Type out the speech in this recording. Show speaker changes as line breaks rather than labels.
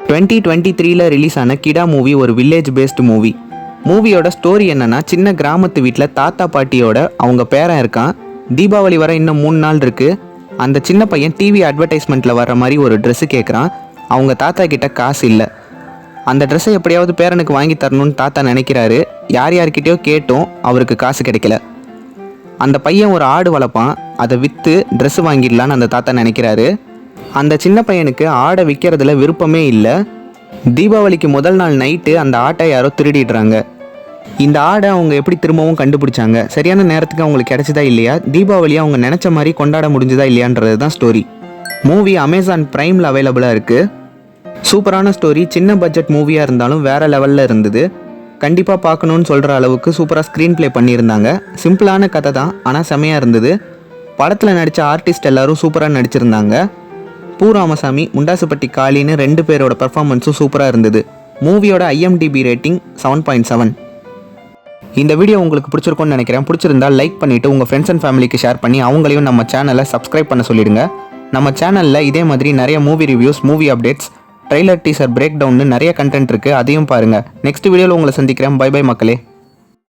2023 release ஆன கிடா movie ஒரு வில்லேஜ் பேஸ்டு மூவி. மூவியோட ஸ்டோரி என்னன்னா, சின்ன கிராமத்து வீட்டில் தாத்தா பாட்டியோட அவங்க பேரன் இருக்கான். தீபாவளி வர இன்னும் 3 நாள் இருக்கு. அந்த சின்ன பையன் டிவி அட்வர்டைஸ்மெண்ட்டில் வர்ற மாதிரி ஒரு ட்ரெஸ்ஸு கேட்குறான். அவங்க தாத்தா கிட்ட காசு இல்லை. அந்த ட்ரெஸ்ஸை எப்படியாவது பேரனுக்கு வாங்கி தரணும்னு தாத்தா நினைக்கிறாரு. யார்கிட்டயோ கேட்டும் அவருக்கு காசு கிடைக்கல. அந்த பையன் ஒரு ஆடு வளர்ப்பான். அதை விற்று ட்ரெஸ்ஸு வாங்கிடலான்னு அந்த தாத்தா நினைக்கிறாரு. அந்த சின்ன பையனுக்கு ஆடை விற்கிறதுல விருப்பமே இல்லை. தீபாவளிக்கு முதல் நாள் நைட்டு அந்த ஆட்டை யாரோ திருடிடுறாங்க. இந்த ஆடை அவங்க எப்படி திரும்பவும் கண்டுபிடிச்சாங்க, சரியான நேரத்துக்கு அவங்களுக்கு கிடைச்சதா இல்லையா, தீபாவளியை அவங்க நினச்ச மாதிரி கொண்டாட முடிஞ்சதா இல்லையான்றது தான் ஸ்டோரி. மூவி அமேசான் பிரைமில் அவைலபிளாக இருக்குது. சூப்பரான ஸ்டோரி. சின்ன பட்ஜெட் மூவியாக இருந்தாலும் வேறு லெவலில் இருந்தது. கண்டிப்பாக பார்க்கணுன்னு சொல்கிற அளவுக்கு சூப்பராக ஸ்க்ரீன் ப்ளே பண்ணியிருந்தாங்க. சிம்பிளான கதை தான், ஆனால் செமையாக இருந்தது. படத்தில் நடித்த ஆர்டிஸ்ட் எல்லாரும் சூப்பராக நடிச்சிருந்தாங்க. பூ ராமசாமி, முண்டாசுப்பட்டி காளின்னு 2 பேரோட பர்ஃபார்மன்ஸும் சூப்பராக இருந்தது. மூவியோட IMDb ரேட்டிங் 7.7. இந்த வீடியோ உங்களுக்கு பிடிச்சிருக்கும்னு நினைக்கிறேன். பிடிச்சிருந்தால் லைக் பண்ணிவிட்டு உங்கள் ஃப்ரெண்ட்ஸ் அண்ட் ஃபேமிலிக்கு ஷேர் பண்ணி அவங்களையும் நம்ம சேனலை சப்ஸ்கிரைப் பண்ண சொல்லிடுங்க. நம்ம சேனலில் இதே மாதிரி நிறைய movie reviews, movie updates, trailer, teaser, break டவுன்னு நிறைய கண்டென்ட் இருக்குது. அதையும் பாருங்கள். நெக்ஸ்ட் வீடியோவில் உங்களை சந்திக்கிறேன். பை பை மக்களே.